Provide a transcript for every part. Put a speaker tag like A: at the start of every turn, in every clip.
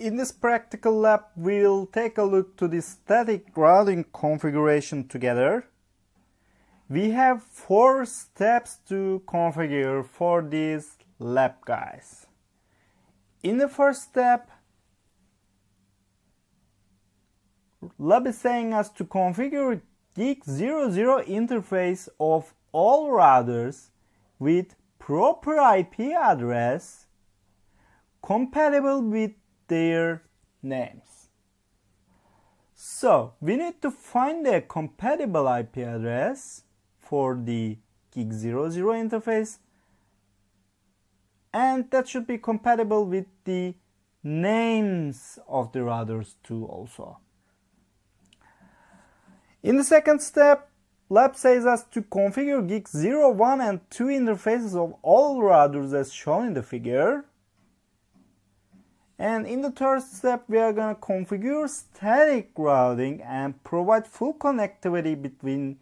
A: In this practical lab, we'll take a look to the static routing configuration together. We have 4 steps to configure for this lab, guys. In the first step, lab is saying us to configure GIG00 interface of all routers with proper IP address compatible with their names. So we need to find a compatible IP address for the GIG00 interface, and that should be compatible with the names of the routers too also. In the second step, lab says us to configure GIG01 and 2 interfaces of all routers as shown in the figure. And in the third step, we are going to configure static routing and provide full connectivity between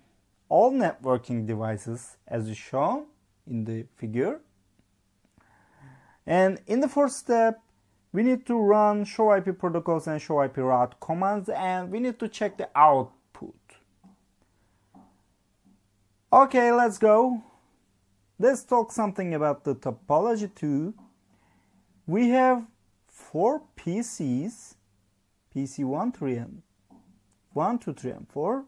A: all networking devices as is shown in the figure. And in the fourth step, we need to run show IP protocols and show IP route commands, and we need to check the output. Okay, let's go. Let's talk something about the topology too. We have 4 PCs, PC 1, 3, and 1, 2, 3, and 4.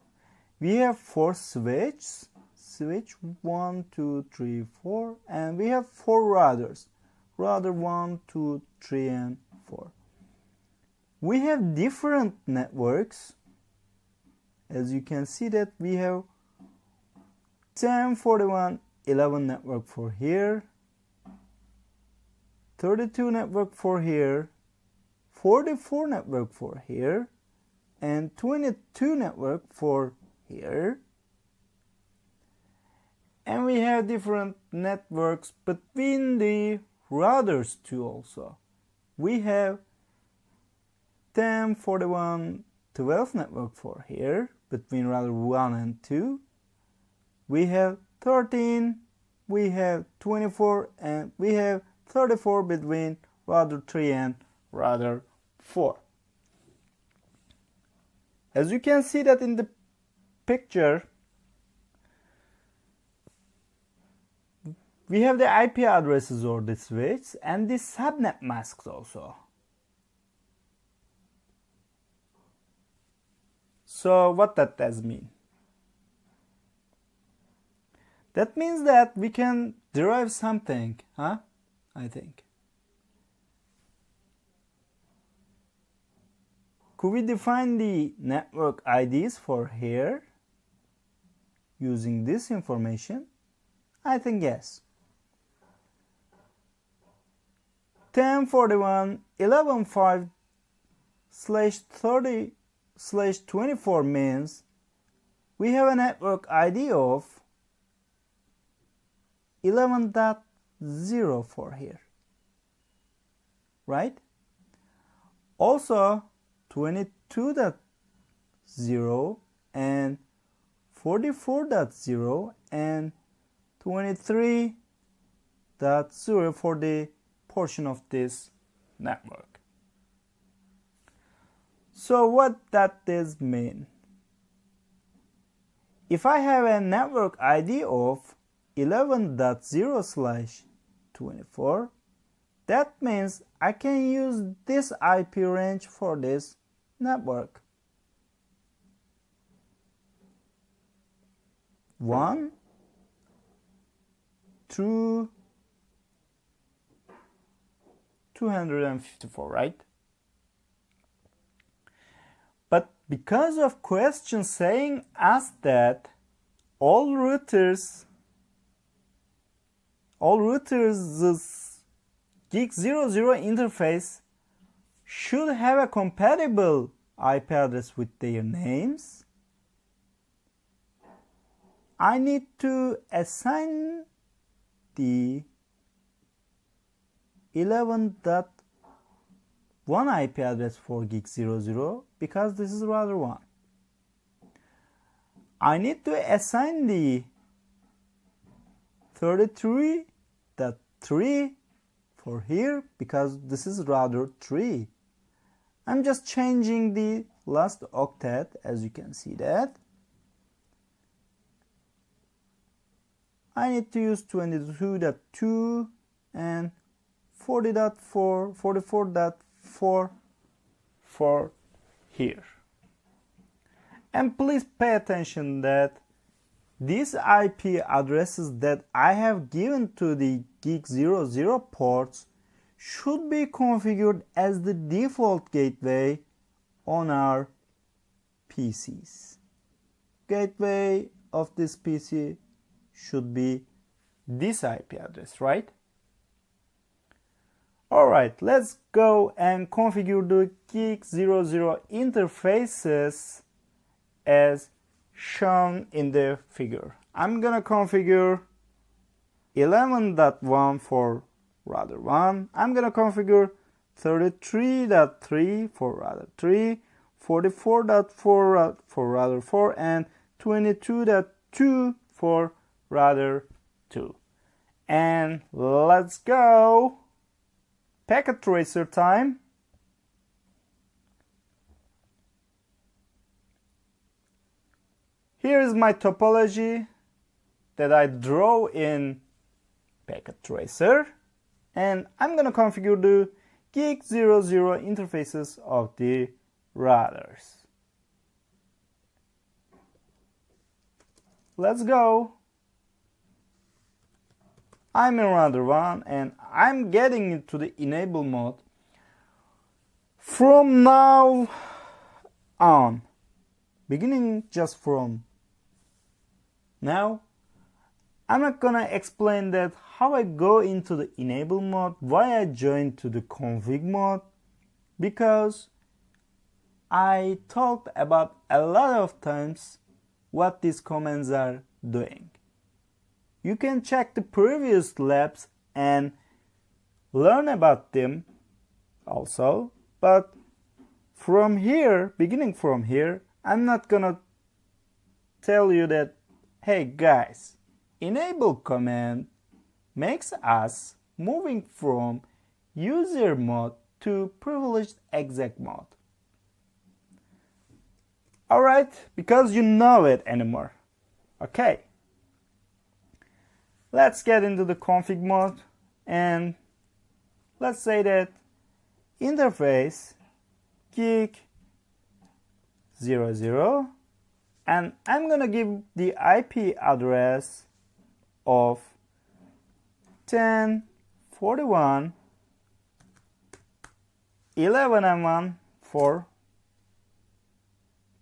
A: We have 4 switches, switch 1, 2, 3, 4, and we have 4 routers, router 1, 2, 3, and 4. We have different networks. As you can see that we have 1041.11 network for here, 32 network for here, 44 network for here, and 22 network for here. And we have different networks between the routers too also. We have 1041.12 network for here between router 1 and 2. We have 13, we have 24, and we have 34 between router 3 and router 4. As you can see that in the picture, we have the IP addresses or the switch and the subnet masks also. So what that does mean? That means that we can derive something, I think. Could we define the network IDs for here using this information? I think yes. 1041.11.5/30/24 means we have a network ID of 11.0 for here, right? Also 22.0 and 44.0 and 23.0 for the portion of this network. So what that does mean? If I have a network ID of 11.0/24, that means I can use this IP range for this network. 1 through 254, right? But because of question saying us that all routers' GIG00 interface should have a compatible IP address with their names, I need to assign the 11.1 IP address for GIG00 because this is router 1. I need to assign the 33.3 for here because this is router 3. I'm just changing the last octet, as you can see that. I need to use 22.2 and 40.4, 44.4 for here. And please pay attention that these IP addresses that I have given to the GIG00 ports should be configured as the default gateway on our PCs. Gateway of this PC should be this IP address, right? Alright, let's go and configure the GIG00 interfaces as shown in the figure. I'm gonna configure 11.1 for router 1. I'm gonna configure 33.3 for router 3, 44.4 for router 4, and 22.2 for router 2. And let's go! Packet tracer time. Here is my topology that I draw in Packet Tracer, and I'm going to configure the GIG00 interfaces of the routers. Let's go. I'm in router 1 and I'm getting into the enable mode from now on, beginning just from now. I'm not gonna explain that how I go into the enable mode, why I join to the config mode, because I talked about a lot of times what these commands are doing. You can check the previous labs and learn about them also, but from here, beginning from here, I'm not gonna tell you that, hey guys, enable command makes us moving from user mode to privileged exec mode. Alright, because you know it anymore. Okay. Let's get into the config mode and let's say that interface GIG00, and I'm gonna give the IP address of 10.41.11.1 for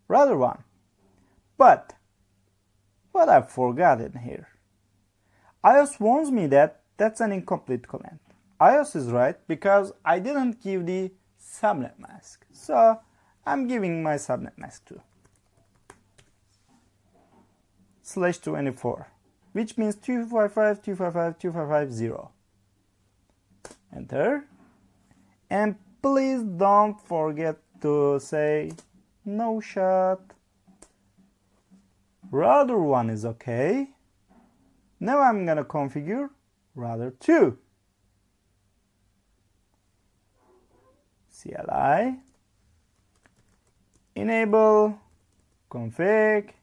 A: router 1. But what I've forgotten here, iOS warns me that that's an incomplete command. iOS is right because I didn't give the subnet mask, so I'm giving my subnet mask too. /24, which means 255.255.255.0. Enter. And please don't forget to say no shot. Router 1 is okay. Now I'm gonna configure router 2. CLI enable config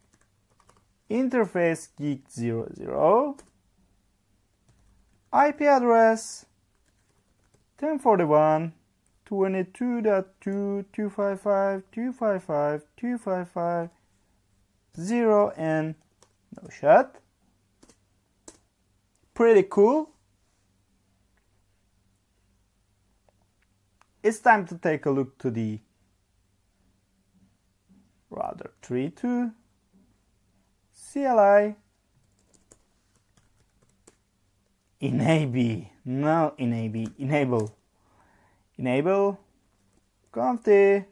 A: interface GIG00 IP address 10.41.22.255.255.255.0 and no shot. Pretty cool. It's time to take a look to the router 3 too. CLI enable conft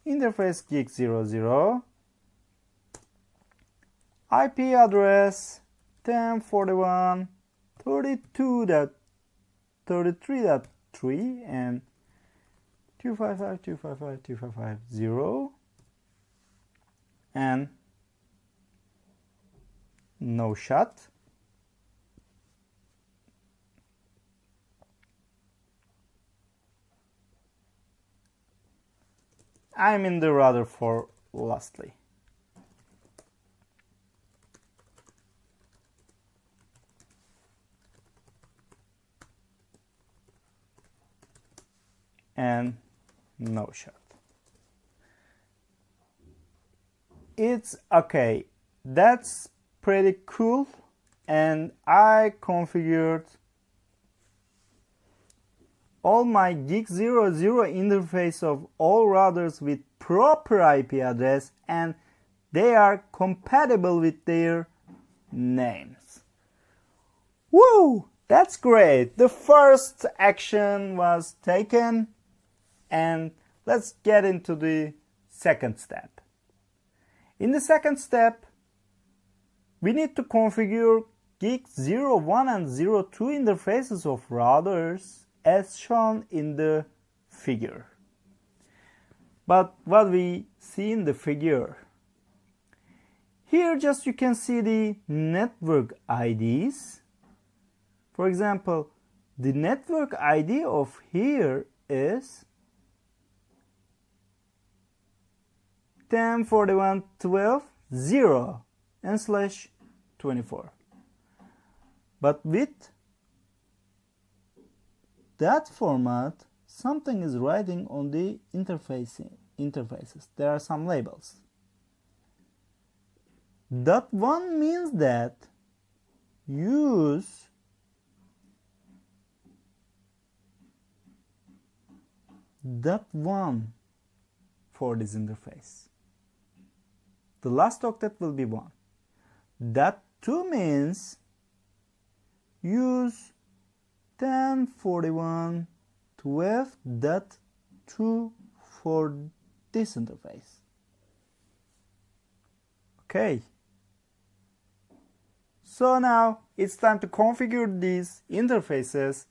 A: interface GIG00 IP address 10.41.32.33.3 and 255.255.255.0 and no shot. I'm in the router for lastly. And no shot. It's okay. That's pretty cool. And I configured all my GIG00 interface of all routers with proper IP address, and they are compatible with their names. Woo! That's great. The first action was taken, and let's get into the second step. In the second step, we need to configure GIG01 and 02 interfaces of routers as shown in the figure. But what we see in the figure, here just you can see the network IDs. For example, the network ID of here is 10.41.12.0 and /24. But with that format, something is writing on the interfaces. There are some labels. That one means that use that one for this interface. The last octet will be 1. That 2 means use 10.41.12.2 for this interface. Okay. So now it's time to configure these interfaces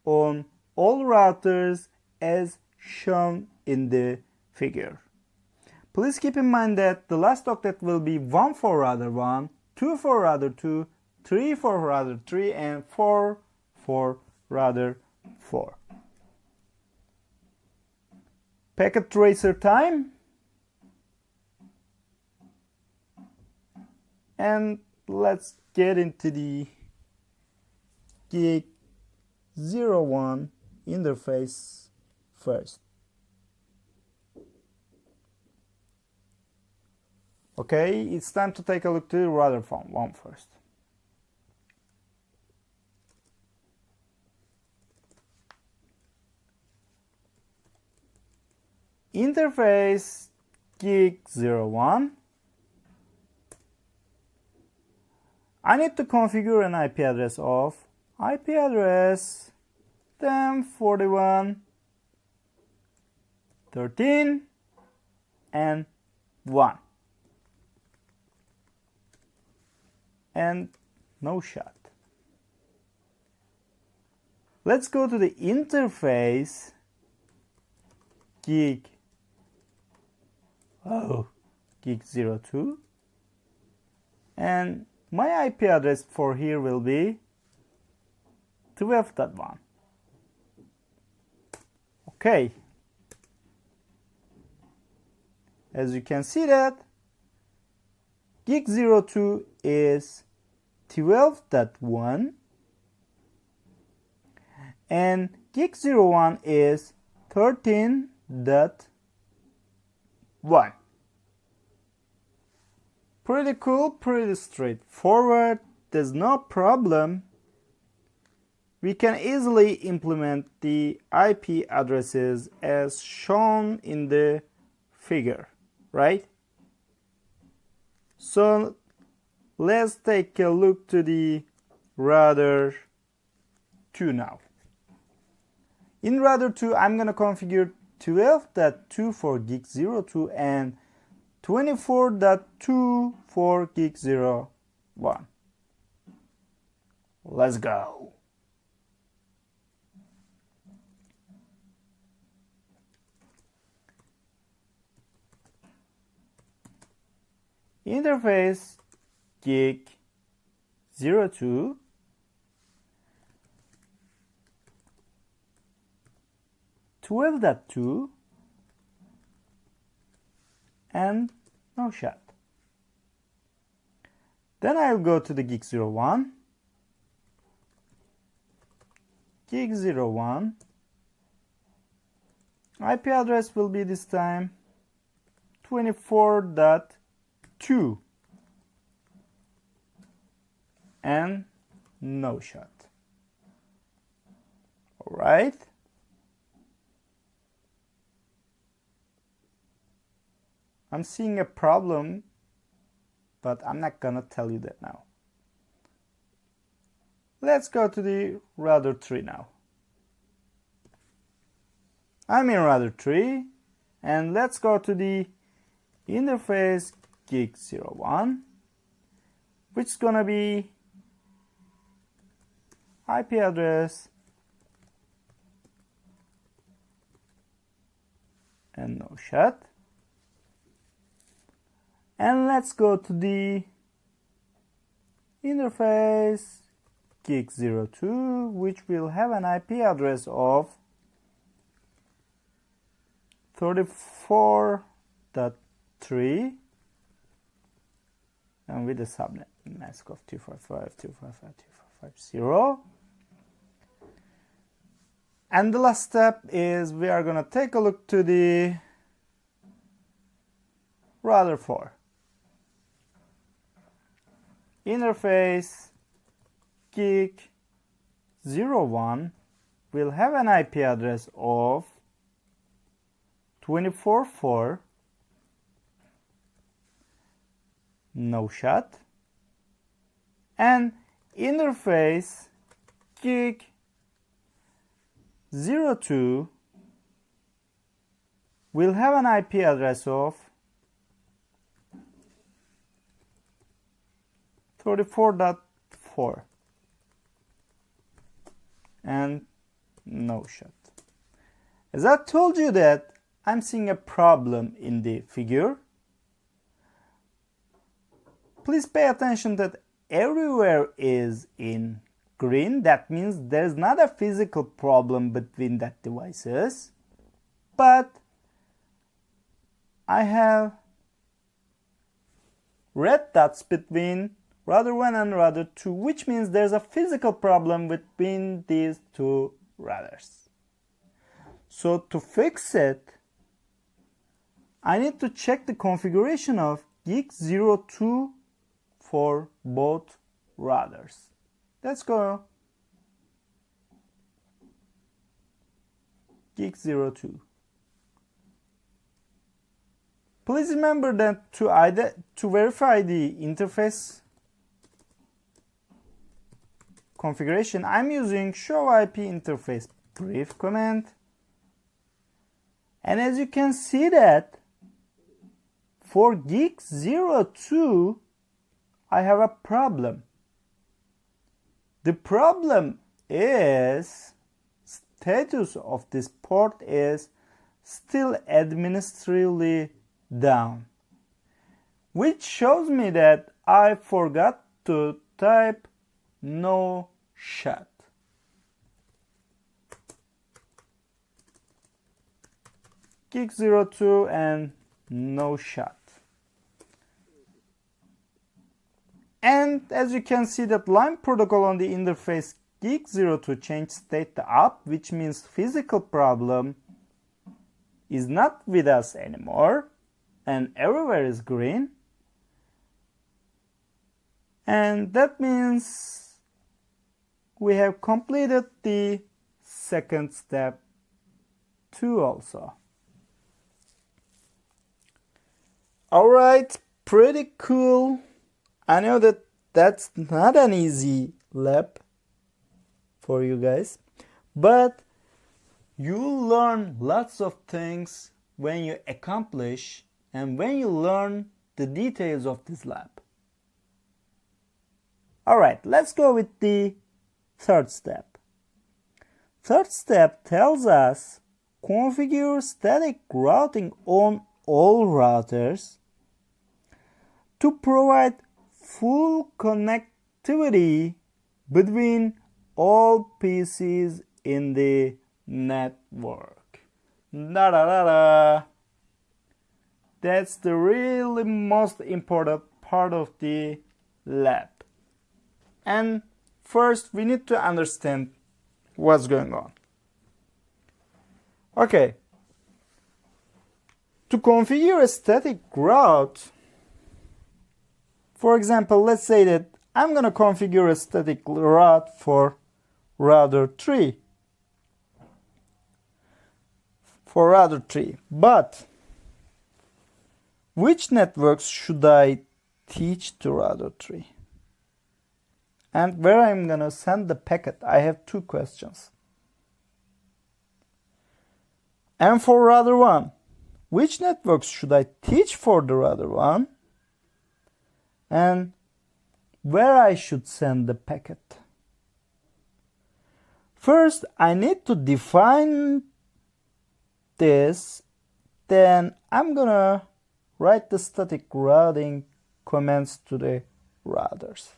A: on all routers as shown in the figure. Please keep in mind that the last octet will be 1 for router 1, 2 for router 2, 3 for router 3, and 4 for router 4. Packet tracer time. And let's get into the GIG01 interface first. Okay, it's time to take a look to the router phone 1 first. Interface GIG01. I need to configure an IP address of IP address 10.41.13 and 1. And no shot. Let's go to the interface GIG02, and my IP address for here will be 12.1. Okay. As you can see that GIG02 is 12.1 and GIG01 is 13.1. Pretty cool, pretty straightforward. There's no problem. We can easily implement the IP addresses as shown in the figure, right? So let's take a look to the router 2 now. In router 2, I'm going to configure 12.2 for GIG02 and 24.2 for GIG01. Let's go. Interface GIG02, and no shot. Then I'll go to the gig01. Gig01. IP address will be this time 24.2 and no shot. All right. I'm seeing a problem, but I'm not gonna tell you that now. Let's go to the router 3 now. I'm in router 3, and let's go to the interface gig01, which is gonna be IP address and no shot. And let's go to the interface gig02, which will have an IP address of 34.3 and with a subnet mask of 255.255.255.0. And the last step is we are going to take a look to the router 4. Interface gig01 will have an IP address of 24.4 no shot, and interface gig02 will have an IP address of 34.4 and no shot. As I told you that I'm seeing a problem in the figure, please pay attention that everywhere is in green. That means there's not a physical problem between that devices, but I have red dots between router 1 and router 2, which means there's a physical problem between these two routers. So to fix it, I need to check the configuration of gig02 for both routers. Let's go gig02. Please remember that to verify the interface configuration, I'm using show IP interface brief command. And as you can see that for gig02, I have a problem. The problem is status of this port is still administratively down, which shows me that I forgot to type no shot. Gig02 and no shot. And as you can see that line protocol on the interface gig02 changed state to up, which means physical problem is not with us anymore and everywhere is green. And that means we have completed the second step too also. Alright, pretty cool. I know that that's not an easy lab for you guys, but you learn lots of things when you accomplish and when you learn the details of this lab. Alright, let's go with the third step. Third step tells us configure static routing on all routers to provide full connectivity between all PCs in the network. Da, da, da, da. That's the really most important part of the lab. And first, we need to understand what's going on. Okay. To configure a static route, for example, let's say that I'm going to configure a static route for router 3. But which networks should I teach to router 3? And where I'm going to send the packet, I have two questions. And for router 1, which networks should I teach for the router 1? And where I should send the packet? First, I need to define this. Then I'm gonna write the static routing commands to the routers.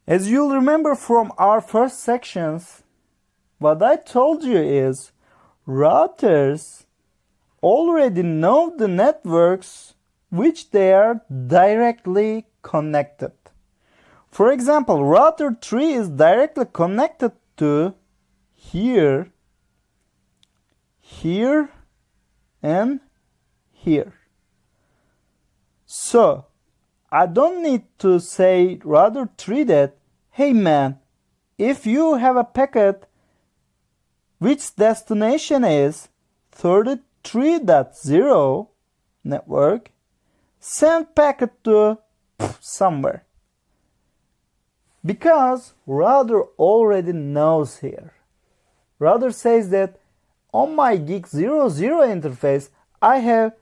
A: As you'll remember from our first sections, what I told you is routers already know the networks which they are directly connected. For example, router 3 is directly connected to here, here, and here. So, I don't need to say router 3 that, hey man, if you have a packet which destination is 33.0 network, send packet to somewhere. Because router already knows here. Router says that on my gig 00 interface, I have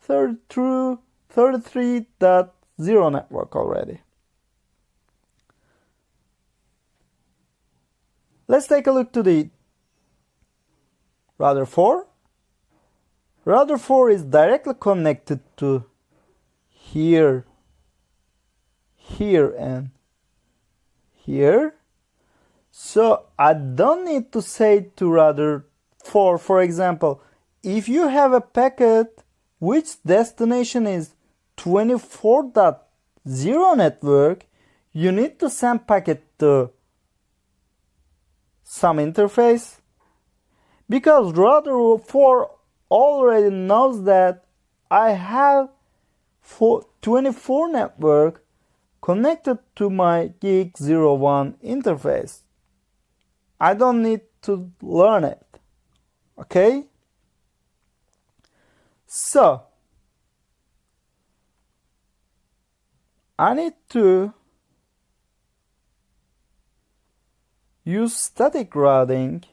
A: 33.0 network already. Let's take a look to the router 4. Router 4 is directly connected to here, here, and here. So I don't need to say to router 4, for example, if you have a packet which destination is 24.0 network, you need to send packet to some interface, because router 4 already knows that I have 24 network connected to my gig 01 interface. I don't need to learn it. Okay? So, I need to use static routing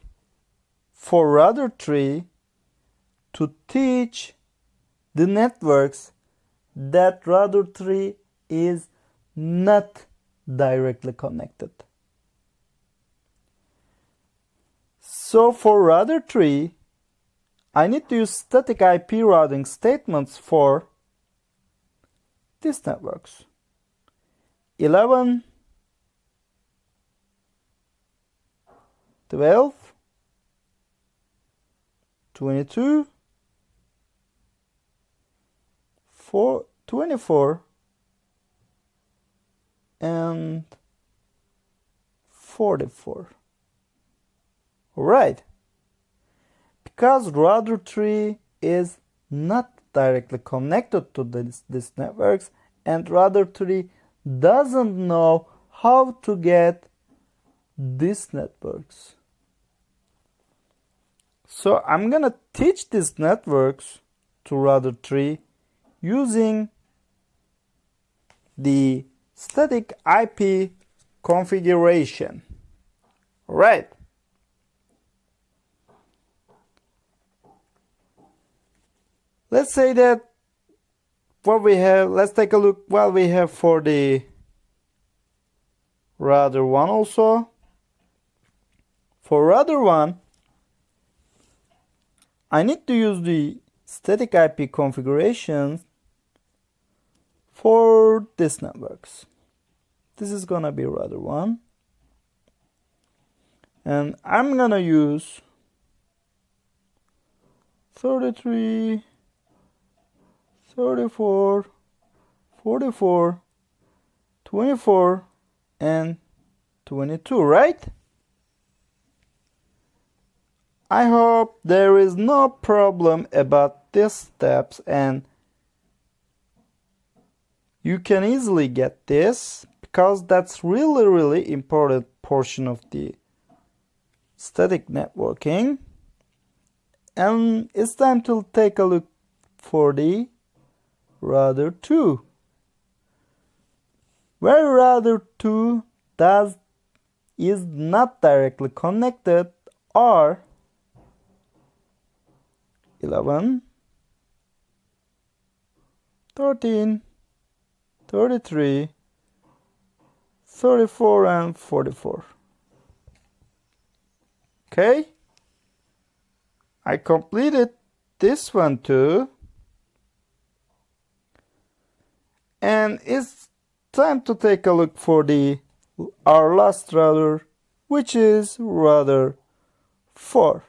A: for router 3 to teach the networks that router 3 is not directly connected. So for router 3, I need to use static IP routing statements for these networks. 11, 12, 22, 24, and 44. Alright. Because router 3 is not directly connected to these networks, and router 3 doesn't know how to get these networks. So I'm gonna teach these networks to router 3 using the static IP configuration. Alright. Let's say that what we have, let's take a look what we have for the router 1 also. For router 1, I need to use the static IP configuration for these networks. This is gonna be router 1. And I'm gonna use 33 34, 44, 24, and 22, right? I hope there is no problem about these steps and you can easily get this because that's really important portion of the static networking. And it's time to take a look for the router 2. Where router 2 is not directly connected are 11, 13, 33, 34, and 44. Okay, I completed this one too. And it's time to take a look for our last router, which is router 4.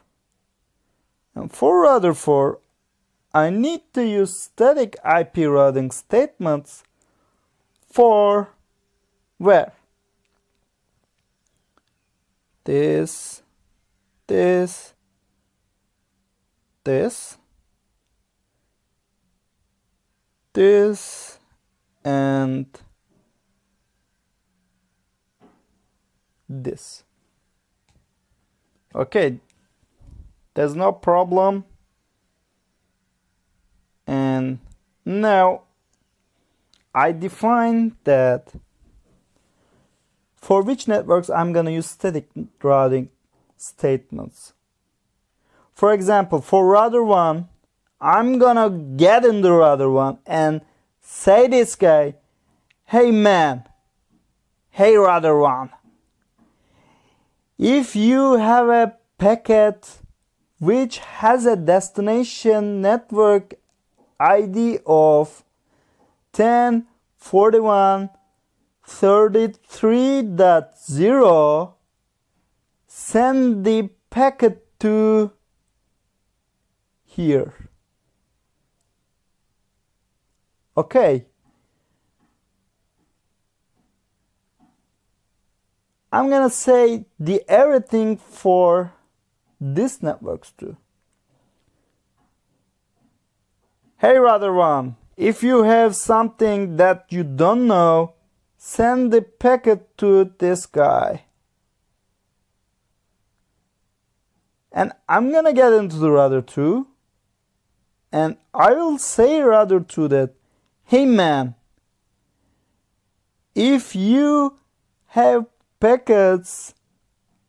A: And for router 4, I need to use static IP routing statements for where this, and this. Okay, there's no problem. And now I define that for which networks I'm going to use static routing statements. For example, for router 1, I'm going to get into router 1 and say this guy, hey man, hey router 1, if you have a packet which has a destination network ID of 10.41.33.0, send the packet to here. Okay. I'm gonna say the everything for this networks too. Hey router 1, if you have something that you don't know, send the packet to this guy. And I'm gonna get into the router 2 and I will say router 2 that, hey man, if you have packets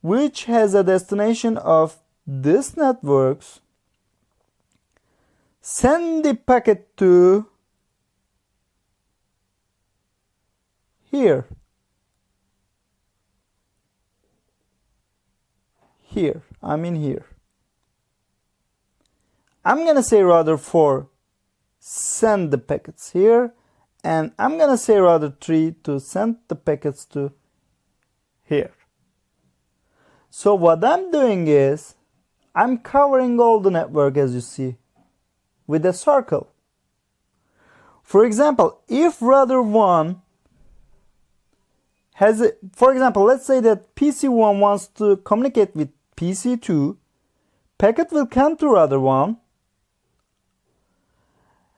A: which has a destination of this networks, send the packet to here. Here, I mean here. I'm gonna say router 4, send the packets here, and I'm gonna say router 3 to send the packets to here. So what I'm doing is, I'm covering all the network as you see with a circle. For example, if router 1 has a, for example, let's say that PC1 wants to communicate with PC2, packet will come to router 1.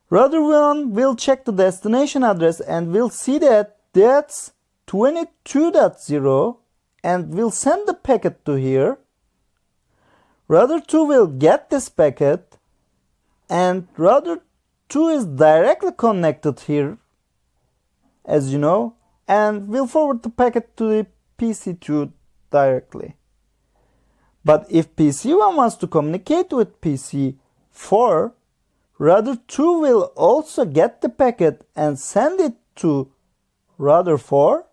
A: Router 1 will check the destination address and will see that that's 22.0 and will send the packet to here. Router 2 will get this packet and router 2 is directly connected here, as you know, and will forward the packet to the PC2 directly. But if PC1 wants to communicate with PC4, router 2 will also get the packet and send it to router 4.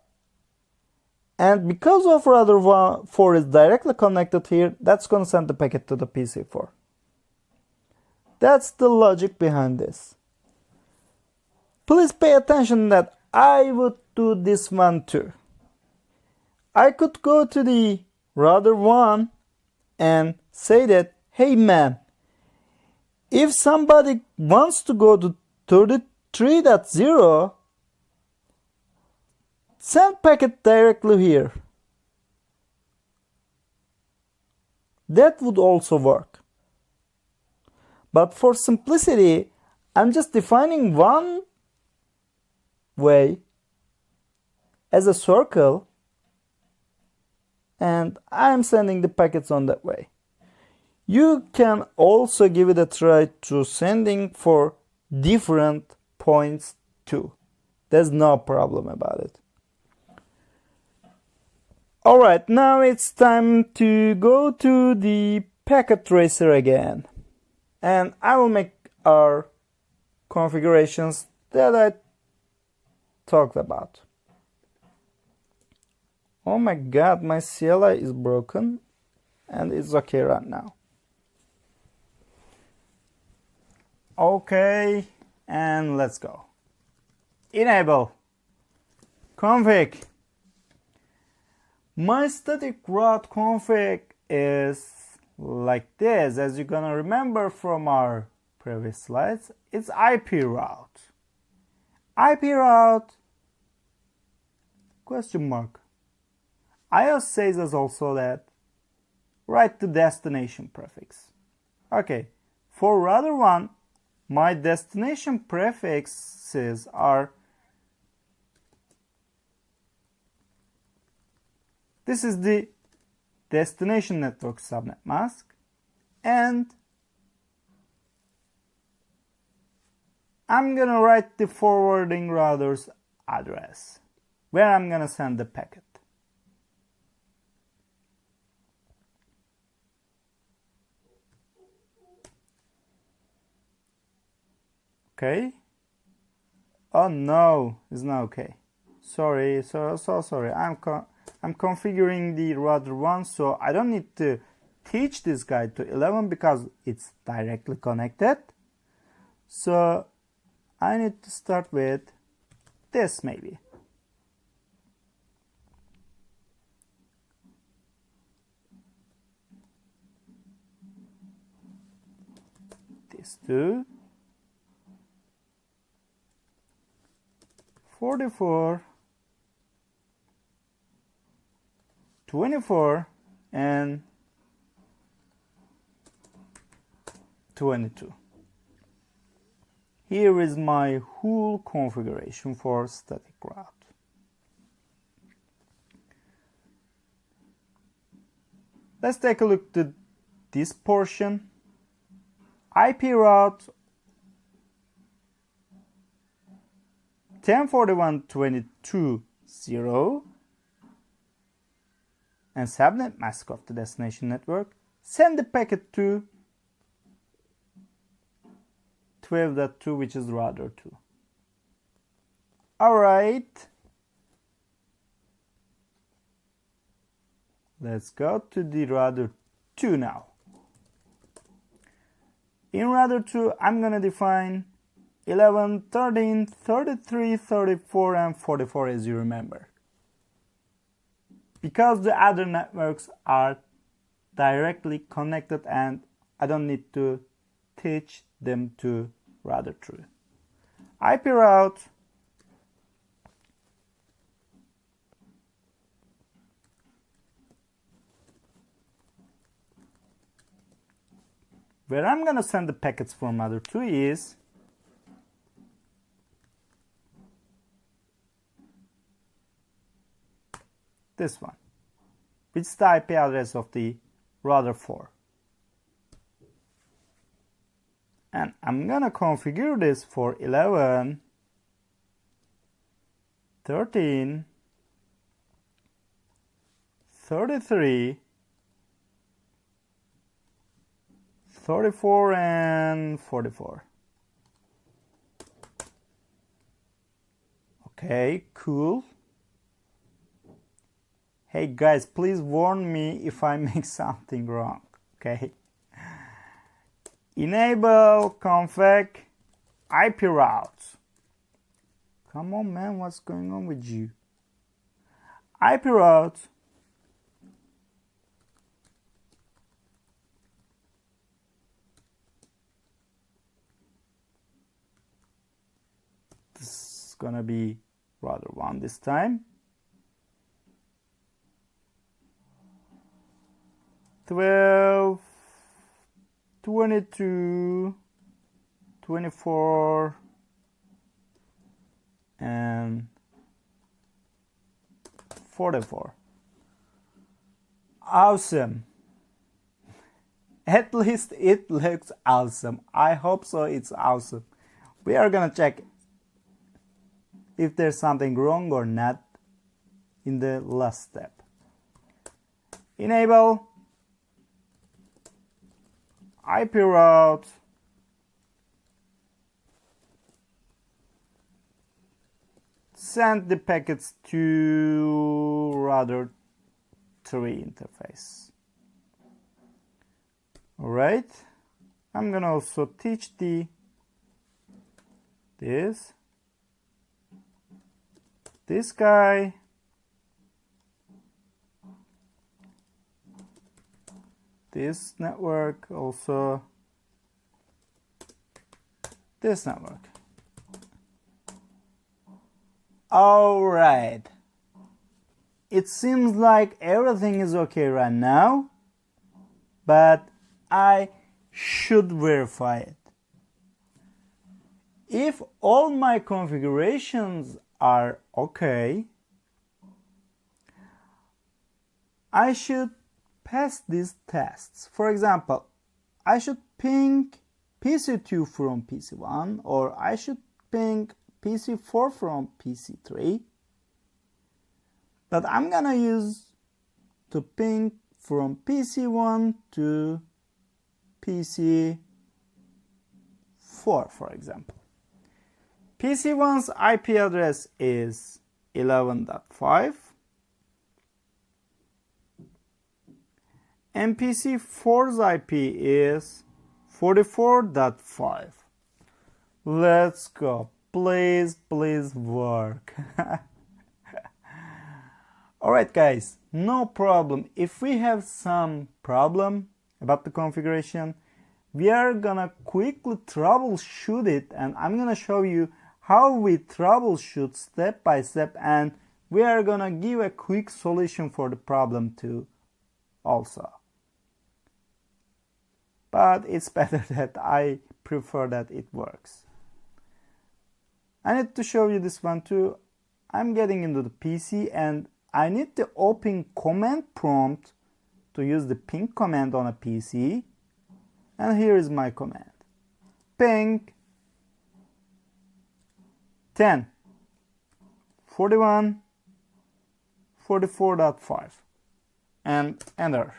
A: And because of router 4 is directly connected here, that's going to send the packet to the PC4. That's the logic behind this. Please pay attention that I would do this one too. I could go to the router 1 and say that, hey man, if somebody wants to go to 33.0, send packet directly here. That would also work. But for simplicity, I'm just defining one way as a circle, and I'm sending the packets on that way. You can also give it a try to sending for different points too. There's no problem about it. Alright, now it's time to go to the packet tracer again. And I will make our configurations that I talked about. Oh my god, my CLI is broken and it's okay right now. Okay, and let's go. Enable config. My static route config is like this. As you're gonna remember from our previous slides, it's IP route. IP route question mark. iOS says us also that write the destination prefix. Okay, for router 1, my destination prefixes are this is the destination network subnet mask, and I'm gonna write the forwarding router's address where I'm gonna send the packet. Okay. Oh no, it's not okay. Sorry, so sorry. I'm configuring the router 1, so I don't need to teach this guide to 11 because it's directly connected. So I need to start with this maybe. These two. 44, 24, and 22. Here is my whole configuration for static route. Let's take a look at this portion. IP route 1041.22.0 and subnet mask of the destination network. Send the packet to 12.2, which is router 2. Alright, let's go to the router 2 now. In router 2, I'm gonna define 11, 13, 33, 34, and 44 as you remember. Because the other networks are directly connected and I don't need to teach them to router 2. IP route where I'm gonna send the packets from router 2 is this one, which is the IP address of the router 4. And I'm gonna configure this for 11, 13, 33, 34, and 44. Okay, cool. Hey guys, please warn me if I make something wrong, okay? Enable config IP routes. Come on man, what's going on with you? IP routes it's gonna be rather 1 this time. 12, 22, 24, and 44. Awesome. At least it looks awesome. I hope so. It's awesome. We are gonna check if there's something wrong or not in the last step. Enable IP route, send the packets to router 3 interface. Alright, I'm gonna also teach this guy, this network, also this network. Alright, it seems like everything is okay right now, but I should verify it. If all my configurations are okay, I should pass these tests. For example, I should ping PC2 from PC1, or I should ping PC4 from PC3, but I'm gonna use to ping from PC1 to PC4, for example. PC1's IP address is 11.5 and PC4's IP is 44.5. Let's go. Please work. Alright guys, no problem. If we have some problem about the configuration, we are gonna quickly troubleshoot it, and I'm gonna show you how we troubleshoot step by step, and we are gonna give a quick solution for the problem too also. But it's better that I prefer that it works. I need to show you this one too. I'm getting into the PC and I need to open command prompt to use the ping command on a PC. And here is my command. Ping 10 41 44.5 and enter.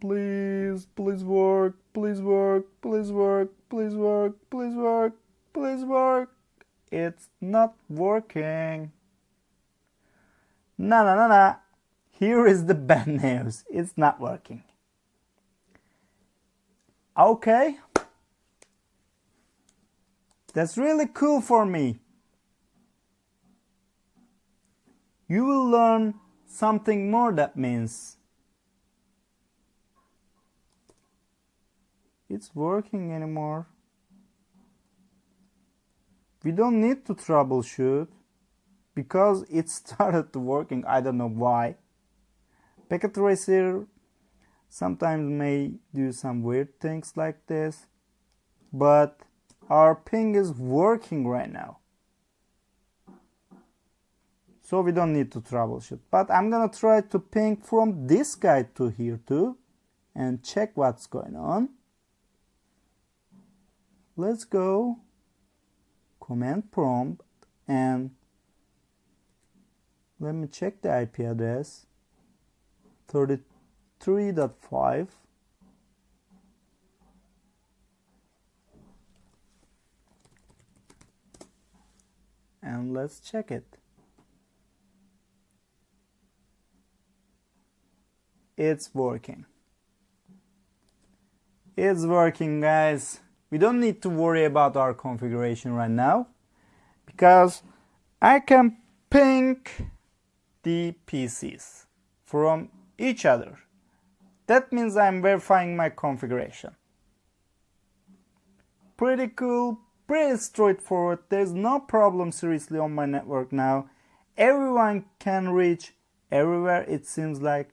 A: Please work, please work, please work, please work, please work, please work. It's not working. No. Here is the bad news. It's not working. Okay. That's really cool for me. You will learn something more. That means it's working anymore. We don't need to troubleshoot because it started working. I don't know why. Packet tracer sometimes may do some weird things like this, but our ping is working right now. So we don't need to troubleshoot. But I'm gonna try to ping from this guy to here too and check what's going on. Let's go command prompt and let me check the IP address. 33.5 and let's check it. It's working. It's working, guys. We don't need to worry about our configuration right now because I can ping the PCs from each other. That means I'm verifying my configuration. pretty cool, pretty straightforward. There's no problem seriously on my network now. Everyone can reach everywhere, it seems like.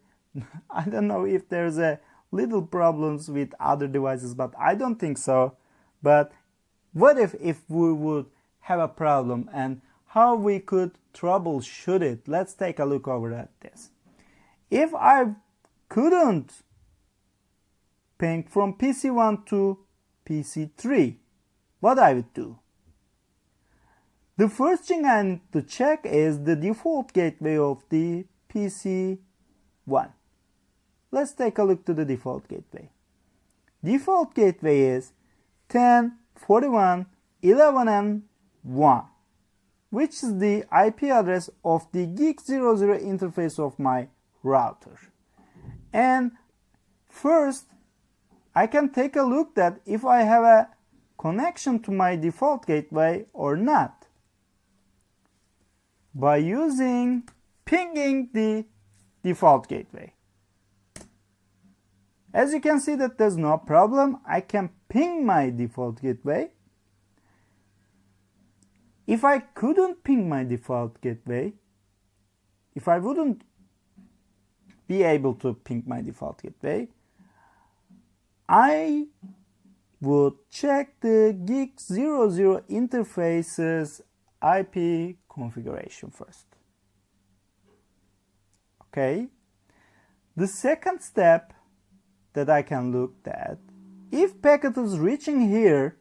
A: I don't know if there's a little problems with other devices, but I don't think so. But what if we would have a problem and how we could troubleshoot it? Let's take a look over at this. If I couldn't ping from PC1 to PC3, what I would do? The first thing I need to check is the default gateway of the PC1. Let's take a look to the default gateway. Default gateway is 10, 41, 11, and 1, which is the IP address of the GIG00 interface of my router. And first, I can take a look that if I have a connection to my default gateway or not by using pinging the default gateway. As you can see that there's no problem. I can ping my default gateway. If I couldn't ping my default gateway, if I wouldn't be able to ping my default gateway, I would check the GIG00 interface's IP configuration first. Okay. The second step that I can look at, if packet is reaching here,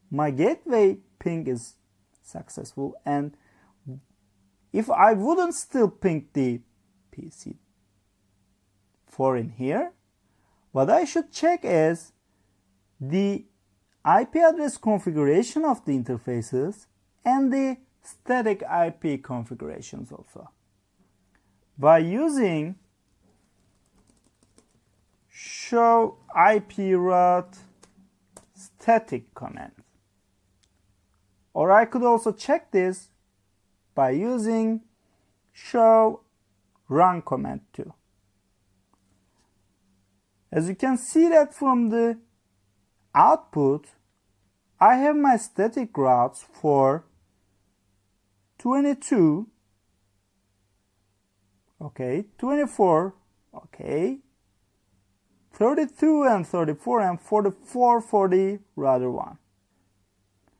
A: my gateway ping is successful, and if I wouldn't still ping the PC4 in here, what I should check is the IP address configuration of the interfaces and the static IP configurations also. By using show IP route static command. Or I could also check this by using show run command too. As you can see that from the output, I have my static routes for 22, okay, 24, okay, 32 and 34 and 44 for the router 1.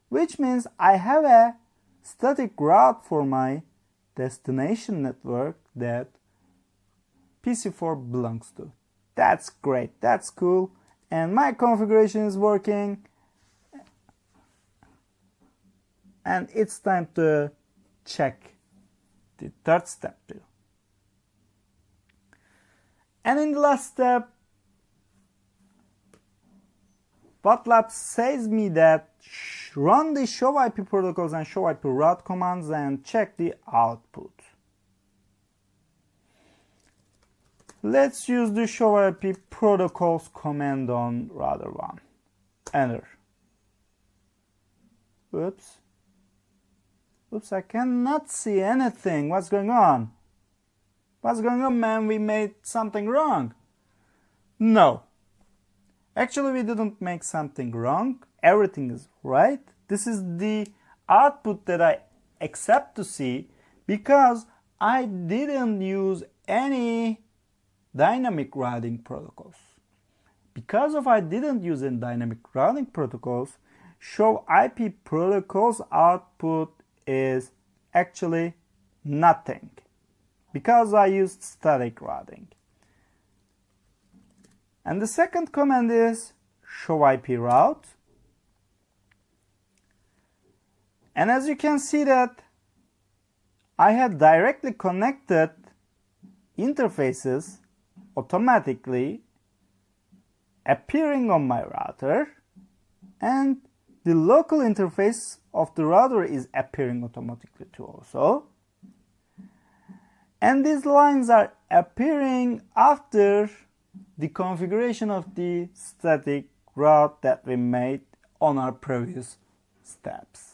A: Which means I have a static route for my destination network that PC4 belongs to. That's great, that's cool, and my configuration is working, and it's time to check the third step too. And in the last step, MATLAB says me that run the show IP protocols and show IP route commands and check the output. Let's use the show IP protocols command on router 1. Enter. Oops. Oops, I cannot see anything. What's going on? What's going on, man? We made something wrong. No. Actually, we didn't make something wrong. Everything is right. This is the output that I accept to see because I didn't use any dynamic routing protocols. Because of I didn't use any dynamic routing protocols, show IP protocols output is actually nothing because I used static routing. And the second command is show IP route. And as you can see that I have directly connected interfaces automatically appearing on my router, and the local interface of the router is appearing automatically too also. And these lines are appearing after the configuration of the static route that we made on our previous steps.